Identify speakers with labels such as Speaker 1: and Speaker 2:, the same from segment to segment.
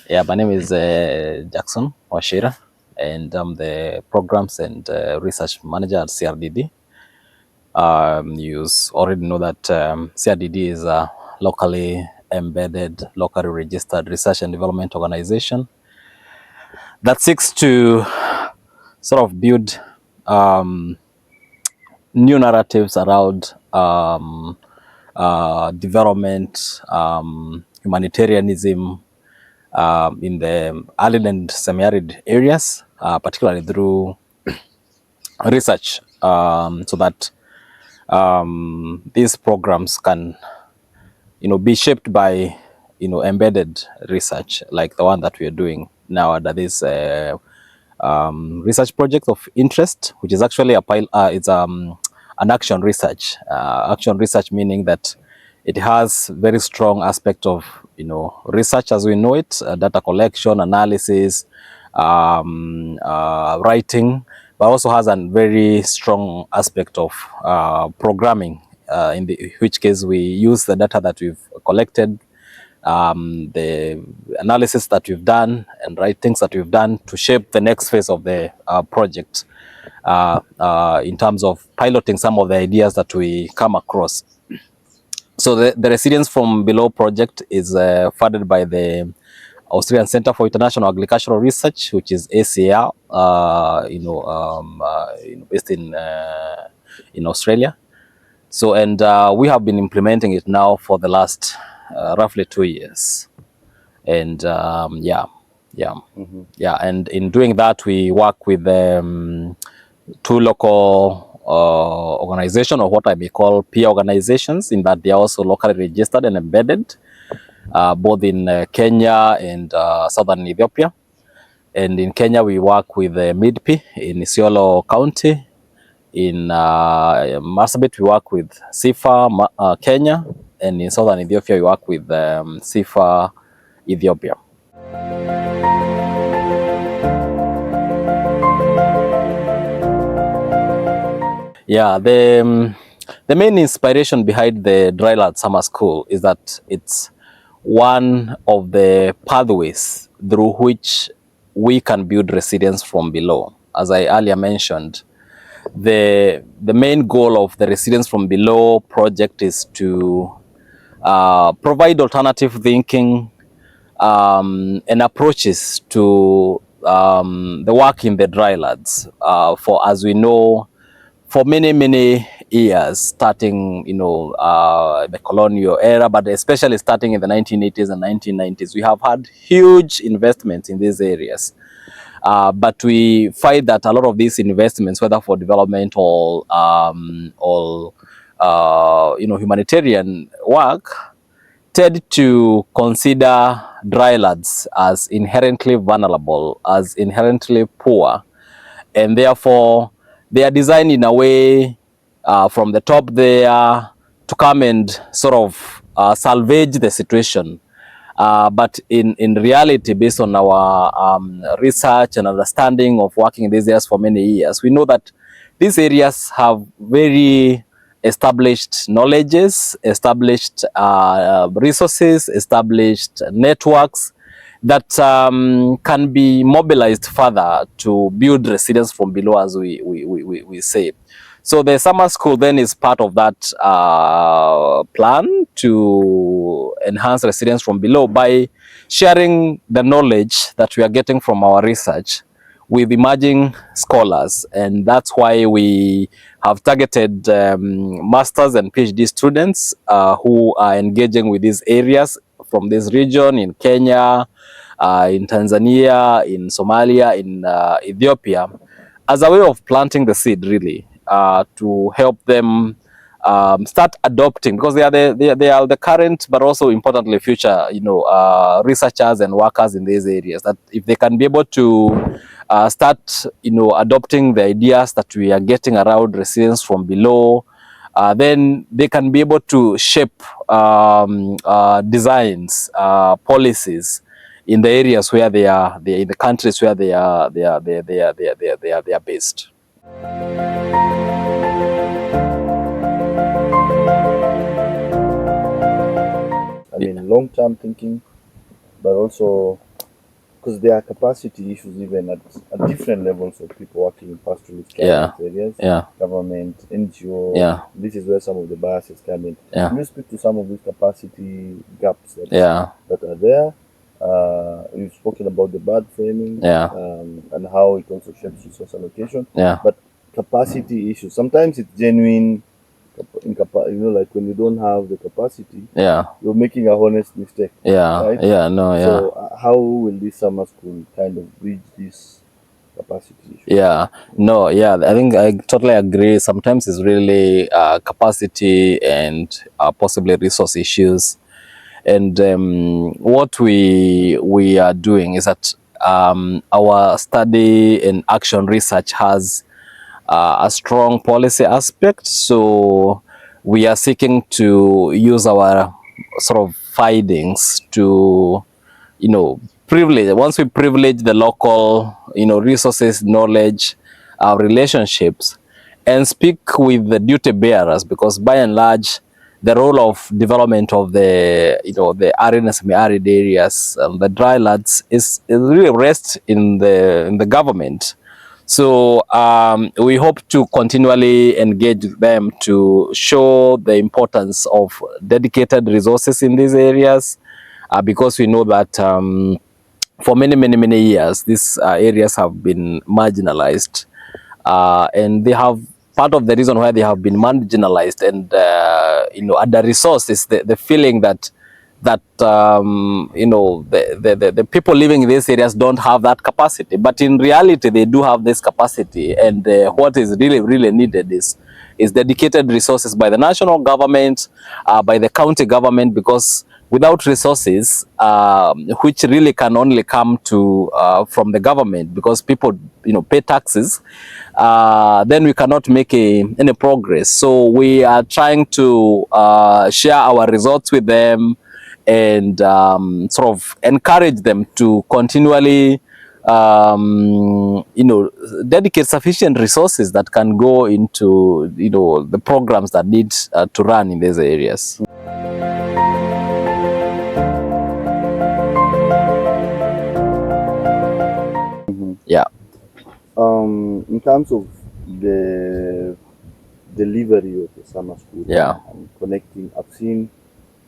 Speaker 1: Yeah, my name is Jackson Wachira, and I'm the Programs and Research Manager at CRDD. Already know that CRDD is a locally embedded, locally registered research and development organization that seeks to sort of build um, new narratives around development, humanitarianism, in the arid and semi-arid areas, particularly through research, so that these programs can, be shaped by, embedded research like the one that we are doing now. That is research project of interest, which is actually it's an action research. Action research meaning that it has very strong aspect of research as we know it, data collection, analysis, writing, but also has a very strong aspect of programming. In which case we use the data that we've collected, the analysis that we've done and writings that we've done to shape the next phase of the project, in terms of piloting some of the ideas that we come across. So the Resilience from Below project is funded by the Australian Center for International Agricultural Research, which is ACR, based in Australia. So, and we have been implementing it now for the last roughly 2 years. And yeah. And in doing that, we work with two local organizations, or what I may call peer organizations, in that they are also locally registered and embedded, both in Kenya and southern Ethiopia. And in Kenya, we work with MIDP in Isiolo County. In Marsabit, we work with SIFA Kenya, and in southern Ethiopia, we work with SIFA Ethiopia. Yeah, the main inspiration behind the Dryland Summer School is that it's one of the pathways through which we can build resilience from below. As I earlier mentioned, the main goal of the Resilience from Below project is to provide alternative thinking and approaches to the work in the drylands. For, as we know, for many years, starting the colonial era, but especially starting in the 1980s and 1990s, we have had huge investments in these areas. But we find that a lot of these investments, whether for development or humanitarian work, tend to consider drylands as inherently vulnerable, as inherently poor, and therefore they are designed in a way from the top there to come and sort of salvage the situation. But in reality, based on our research and understanding of working in these areas for many years, we know that these areas have very established knowledges, established resources, established networks that can be mobilized further to build resilience from below, as we say. So the summer school then is part of that plan to enhance resilience from below by sharing the knowledge that we are getting from our research with emerging scholars. And that's why we have targeted masters and PhD students who are engaging with these areas from this region in Kenya, in Tanzania, in Somalia, in Ethiopia, as a way of planting the seed, really, to help them start adopting, because they are the current, but also importantly future, researchers and workers in these areas. That if they can be able to start, adopting the ideas that we are getting around resilience from below, then they can be able to shape designs, policies in the areas where they are in the countries where they are based.
Speaker 2: I mean, long-term thinking, but also because there are capacity issues even at different levels of people working in pastoralist areas, government, NGO. This is where some of the biases come in. Can you speak to some of these capacity gaps that are there? You've spoken about the bad framing and how it also shapes resource allocation. But capacity issues, sometimes it's genuine. Like when you don't have the capacity, you're making a honest mistake. Right? So how will this summer school kind of bridge this capacity issue?
Speaker 1: I think I totally agree. Sometimes it's really capacity and possibly resource issues. And what we are doing is that our study and action research has a strong policy aspect. So we are seeking to use our sort of findings to, privilege. Once we privilege the local, resources, knowledge, relationships, and speak with the duty bearers, because by and large, the role of development of the arid and semi-arid areas, the drylands, is really rests in the government. So we hope to continually engage them to show the importance of dedicated resources in these areas, because we know that for many years, these areas have been marginalized, and they have part of the reason why they have been marginalized and under resourced is the feeling that the people living in these areas don't have that capacity, but in reality they do have this capacity. And what is really needed is dedicated resources by the national government, by the county government, because without resources, which really can only come to from the government, because people pay taxes, then we cannot make any progress. So we are trying to share our results with them and sort of encourage them to continually dedicate sufficient resources that can go into the programs that need to run in these areas.
Speaker 2: In terms of the delivery of the summer school and connecting, I've seen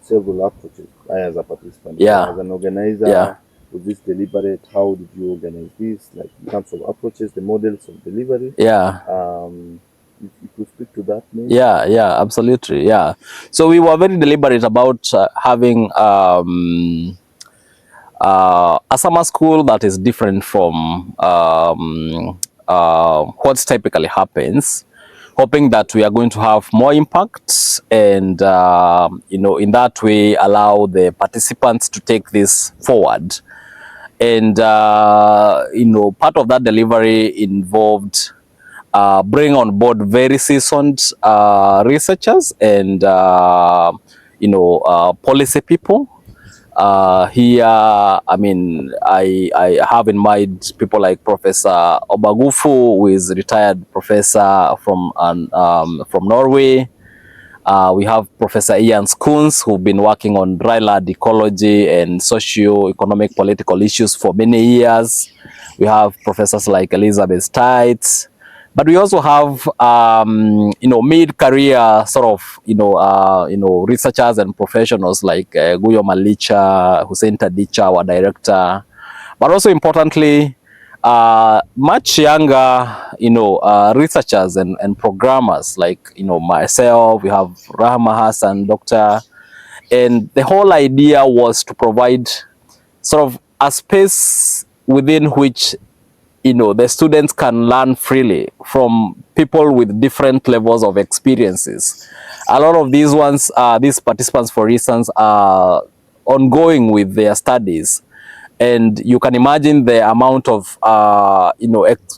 Speaker 2: several approaches. I, as a participant, as an organizer, was this deliberate? How did you organize this? Like in terms of approaches, the models of delivery. If you could speak to that, maybe.
Speaker 1: Absolutely. So we were very deliberate about having a summer school that is different from what typically happens, hoping that we are going to have more impact, and in that way allow the participants to take this forward. And part of that delivery involved bring on board very seasoned researchers and policy people. Here, I mean, I have in mind people like Professor Obagufu, who is a retired professor from Norway. We have Professor Ian Skoons, who've been working on dryland ecology and socio-economic political issues for many years. We have professors like Elizabeth Stites. But we also have, mid-career sort of, researchers and professionals like Guyo Malicha, Hussein Tadicha, our director. But also importantly, much younger, researchers and programmers like, myself. We have Rahma Hassan, doctor. And the whole idea was to provide sort of a space within which the students can learn freely from people with different levels of experiences. A lot of these ones, these participants, for instance, are ongoing with their studies. And you can imagine the amount of,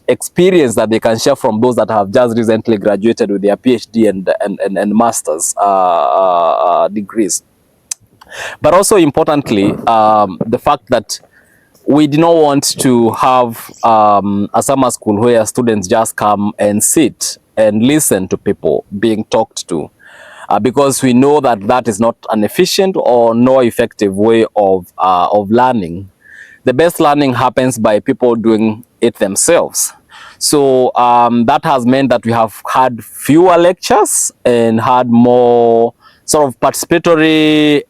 Speaker 1: experience that they can share from those that have just recently graduated with their PhD and master's degrees. But also importantly, the fact that we do not want to have a summer school where students just come and sit and listen to people being talked to, because we know that that is not an efficient or no effective way of learning. the best learning happens by people doing it themselves. So that has meant that we have had fewer lectures and had more sort of participatory,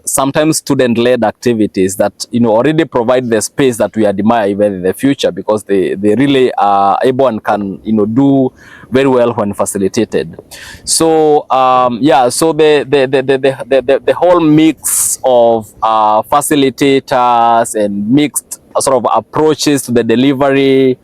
Speaker 1: sometimes student-led activities that, already provide the space that we admire even in the future, because they really are able and can, do very well when facilitated. So so the whole mix of facilitators and mixed sort of approaches to the delivery,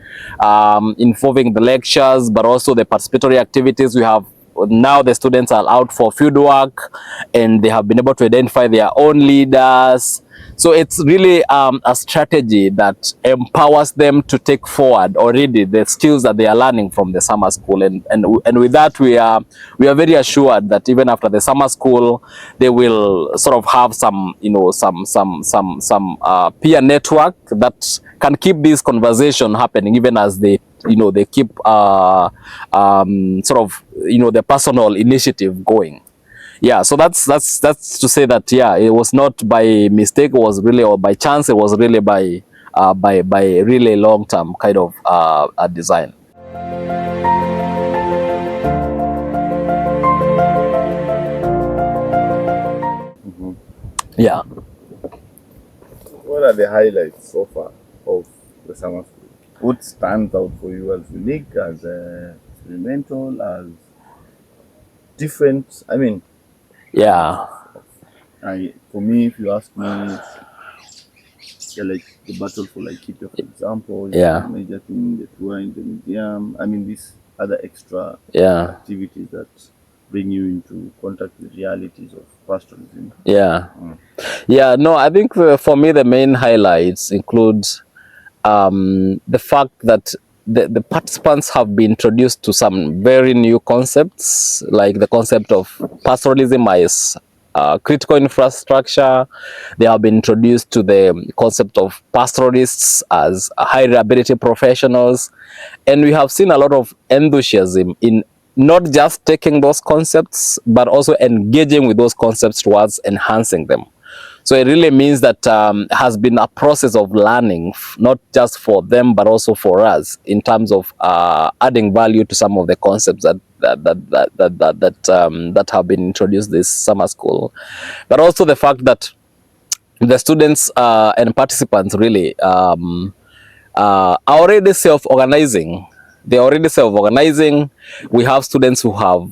Speaker 1: involving the lectures, but also the participatory activities. We have now the students are out for field work, and they have been able to identify their own leaders. So it's really a strategy that empowers them to take forward already the skills that they are learning from the summer school, and with that we are very assured that even after the summer school they will sort of have some peer network that can keep this conversation happening even as they they keep sort of the personal initiative going. Yeah, so that's to say that, yeah, it was not by mistake, it was really, or by chance, it was really by really long term kind of a design. Yeah.
Speaker 2: What are the highlights so far of the summer school? What stands out for you as unique, as experimental, as different? I mean,
Speaker 1: yeah.
Speaker 2: For me, if you ask me, like the battle for Laikipia, for example,
Speaker 1: yeah,
Speaker 2: major thing, the tour in the museum. I mean, these other extra activities that bring you into contact with realities of pastoralism.
Speaker 1: Yeah. Yeah, no, I think for me the main highlights include the fact that the participants have been introduced to some very new concepts, like the concept of pastoralism as critical infrastructure. They have been introduced to the concept of pastoralists as high reliability professionals, and we have seen a lot of enthusiasm in not just taking those concepts, but also engaging with those concepts towards enhancing them. So it really means that has been a process of learning, not just for them, but also for us, in terms of adding value to some of the concepts that have been introduced this summer school. But also the fact that the students and participants really are already self-organizing. They're already self-organizing. We have students who have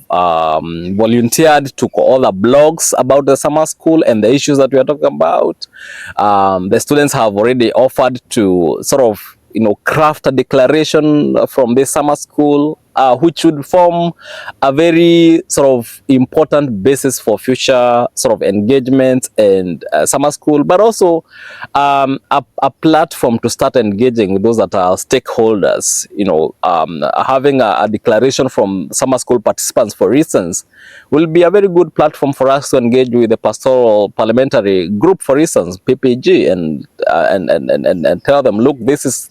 Speaker 1: volunteered to all the blogs about the summer school and the issues that we are talking about. The students have already offered to sort of craft a declaration from this summer school, which would form a very sort of important basis for future sort of engagement and summer school, but also a platform to start engaging with those that are stakeholders. Having a declaration from summer school participants, for instance, will be a very good platform for us to engage with the pastoral parliamentary group, for instance, PPG, and tell them, look, this is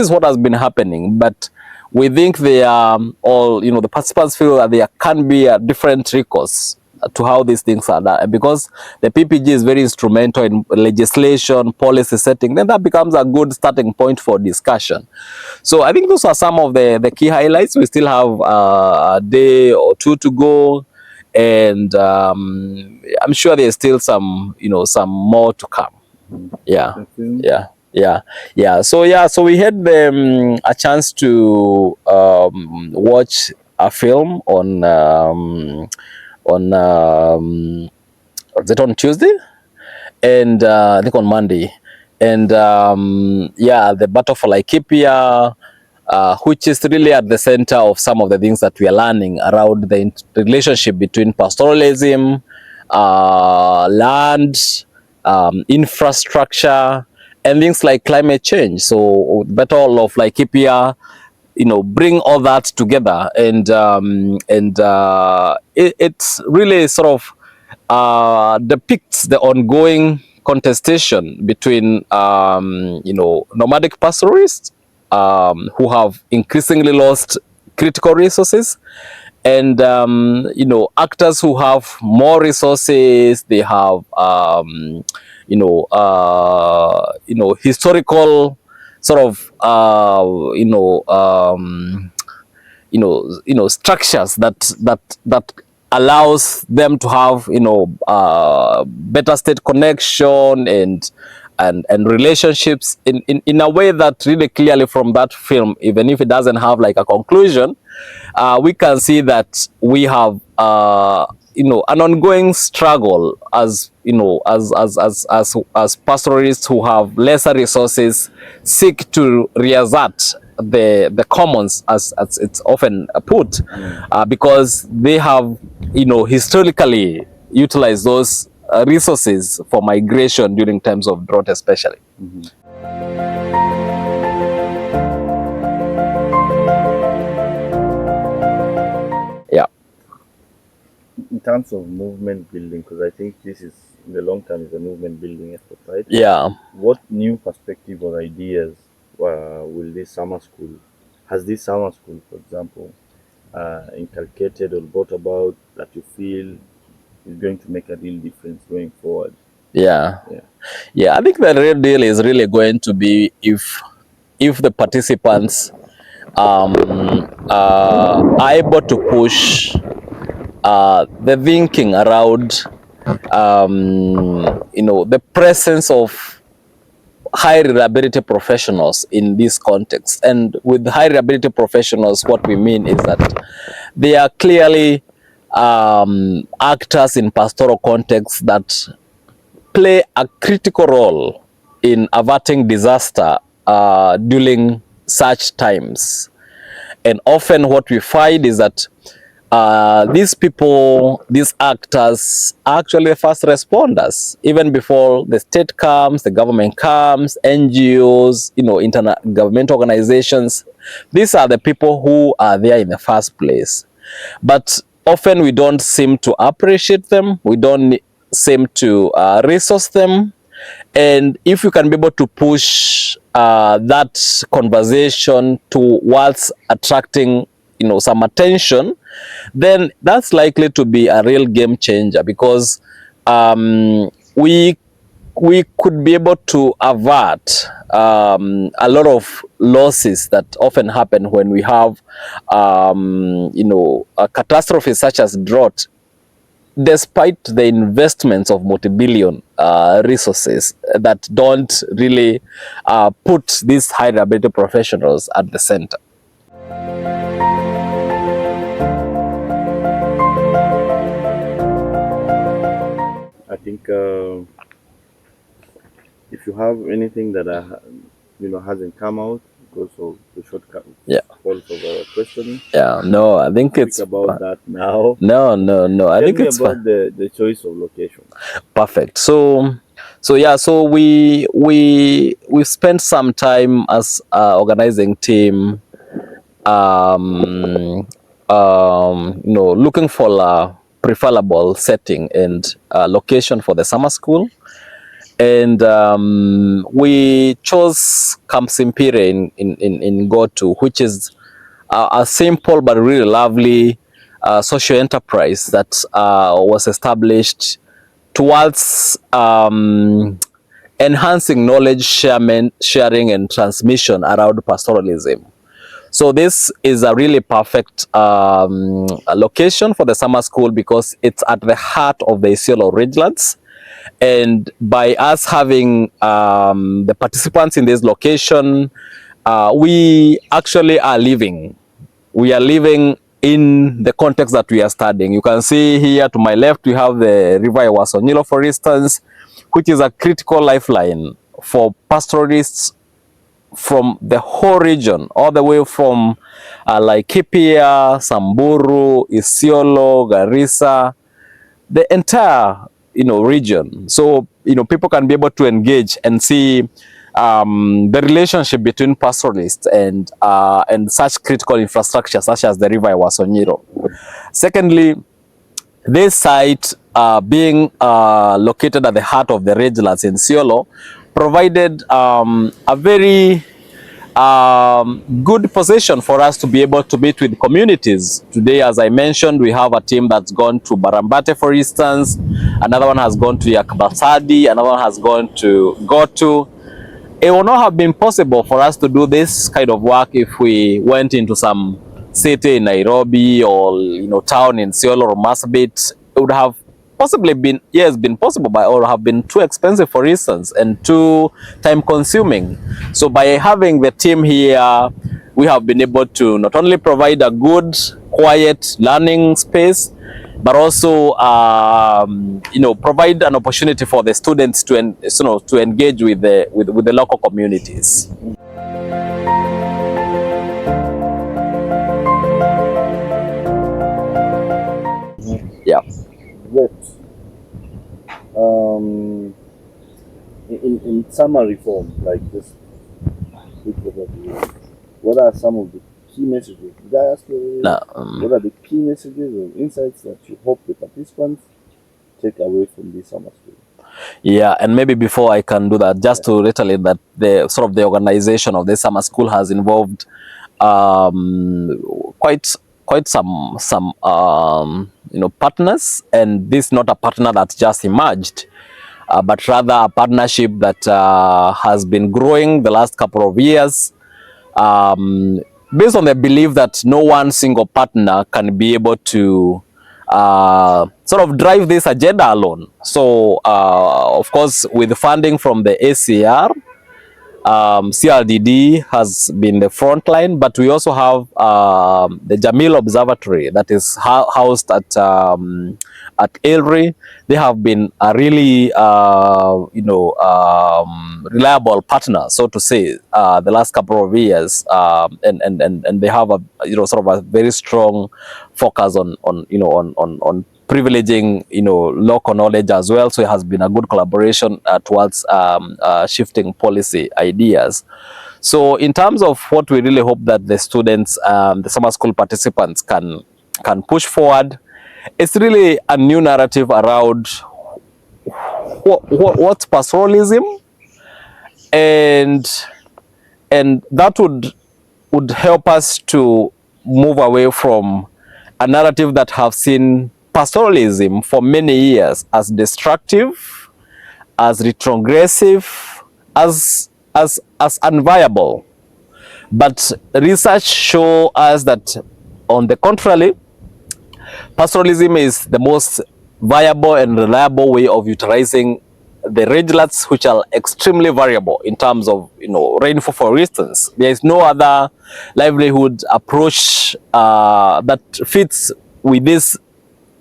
Speaker 1: what has been happening, but we think they are all, the participants feel that there can be a different recourse to how these things are done. And because the PPG is very instrumental in legislation, policy setting, then that becomes a good starting point for discussion. So I think those are some of the key highlights. We still have a day or two to go, and I'm sure there's still some, some more to come. Yeah, yeah. So we had a chance to watch a film on was it on Tuesday? And I think on Monday. And the Battle for Laikipia, which is really at the center of some of the things that we are learning around the relationship between pastoralism, land, infrastructure, and things like climate change. So Battle of Laikipia, bring all that together, and it's really sort of depicts the ongoing contestation between nomadic pastoralists who have increasingly lost critical resources, and actors who have more resources. They have historical sort of structures that allows them to have better state connection and relationships in a way that really clearly from that film, even if it doesn't have like a conclusion, we can see that we have an ongoing struggle as pastoralists who have lesser resources seek to reassert the commons, as it's often put, because they have historically utilized those resources for migration during times of drought especially. Yeah.
Speaker 2: In terms of movement building, because I think this is, in the long term, is a movement building effort, right?
Speaker 1: Yeah.
Speaker 2: What new perspective or ideas will this summer school, has this summer school, for example, inculcated or brought about that you feel is going to make a real difference going forward?
Speaker 1: Yeah. I think the real deal is really going to be if the participants are able to push the thinking around the presence of high reliability professionals in this context. And with high reliability professionals, what we mean is that they are clearly actors in pastoral contexts that play a critical role in averting disaster during such times. And often what we find is that these people, these actors, are actually the first responders. Even before the state comes, the government comes, NGOs, internal government organizations. These are the people who are there in the first place. But often we don't seem to appreciate them. We don't seem to resource them. And if you can be able to push that conversation towards attracting some attention, then that's likely to be a real game changer, because we could be able to avert a lot of losses that often happen when we have a catastrophe such as drought, despite the investments of multi-billion resources that don't really put these high reliability professionals at the center.
Speaker 2: I think if you have anything that hasn't come out because of the shortcut fault of our questioning.
Speaker 1: No, I think it's
Speaker 2: about that now.
Speaker 1: No. I think it's
Speaker 2: about the choice of location.
Speaker 1: Perfect. So we spent some time as an organizing team, looking for a preferable setting and location for the summer school. And we chose Camp Simpire in Gotu, which is a simple but really lovely social enterprise that was established towards enhancing knowledge sharing and transmission around pastoralism. So this is a really perfect location for the summer school because it's at the heart of the Isiolo Ridgelands. And by us having the participants in this location, we actually are living. We are living in the context that we are studying. You can see here to my left, we have the River Wasonyilo, for instance, which is a critical lifeline for pastoralists from the whole region, all the way from Laikipia, Samburu, Isiolo, Garissa, the entire region. So people can be able to engage and see the relationship between pastoralists and such critical infrastructure such as the River Wasonyiro. Secondly, this site being located at the heart of the Ridgelands in Isiolo provided a very good position for us to be able to meet with communities. Today, as I mentioned, we have a team that's gone to Barambate, for instance. Another one has gone to Yakbasadi. Another one has gone to Gotu. It would not have been possible for us to do this kind of work if we went into some city in Nairobi or town in Seoul or Marsabit. It would have possibly been, yes, been possible, but or have been too expensive, for instance, and too time consuming. So by having the team here, we have been able to not only provide a good, quiet learning space, but also provide an opportunity for the students to engage with the local communities. Yeah.
Speaker 2: But in summary form, like this, what are some of the key messages? Did I ask you?
Speaker 1: No,
Speaker 2: what are the key messages or insights that you hope the participants take away from this summer school?
Speaker 1: Yeah, and maybe before I can do that, just to reiterate that the organization of this summer school has involved quite some partners, and this is not a partner that just emerged, but rather a partnership that has been growing the last couple of years, based on the belief that no one single partner can be able to drive this agenda alone. So, of course, with funding from the ACR, CRDD has been the front line, but we also have the Jamil Observatory that is housed at Elri. They have been a really reliable partner, so to say, the last couple of years, and they have a a very strong focus on privileging local knowledge as well. So it has been a good collaboration towards shifting policy ideas. So in terms of what we really hope that the students, the summer school participants can push forward, it's really a new narrative around what's pastoralism, and that would help us to move away from a narrative that have seen pastoralism for many years as destructive, as retrogressive, as unviable. But research show us that, on the contrary, pastoralism is the most viable and reliable way of utilizing the regoliths, which are extremely variable in terms of rainfall. For instance, there is no other livelihood approach that fits with this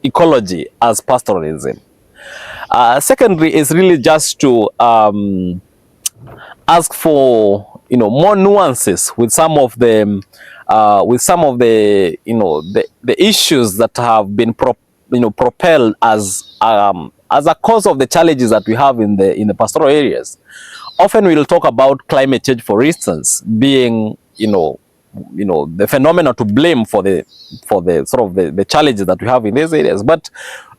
Speaker 1: ecology as pastoralism. Secondly, is really just to ask for more nuances with some of the the issues that have been propelled as a cause of the challenges that we have in the pastoral areas. Often we'll talk about climate change, for instance, being the phenomena to blame for the the challenges that we have in these areas. But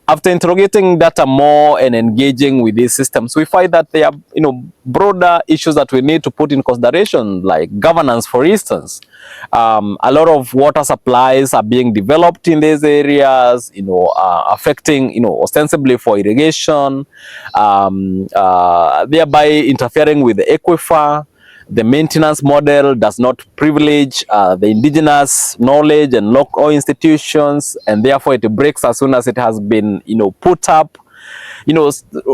Speaker 1: after interrogating data more and engaging with these systems, we find that there are broader issues that we need to put in consideration, like governance, for instance. A lot of water supplies are being developed in these areas, affecting, ostensibly for irrigation, thereby interfering with the aquifer. The maintenance model does not privilege the indigenous knowledge and local institutions, and therefore it breaks as soon as it has been, put up.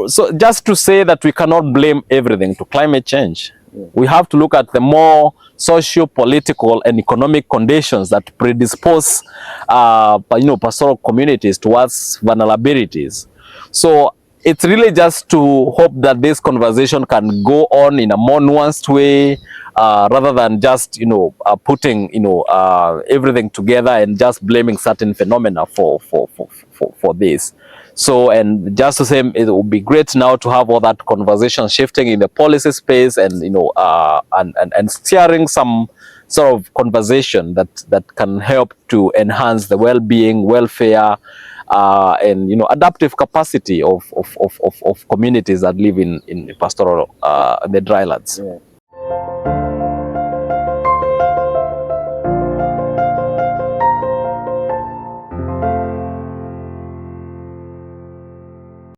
Speaker 1: So just to say that we cannot blame everything to climate change. Yeah. We have to look at the more socio-political and economic conditions that predispose, pastoral communities towards vulnerabilities. So it's really just to hope that this conversation can go on in a more nuanced way, rather than just putting everything together and just blaming certain phenomena for this. So, and just to say, it would be great now to have all that conversation shifting in the policy space, and and steering some sort of conversation that can help to enhance the well-being, welfare, and adaptive capacity of communities that live in pastoral the drylands. Yeah.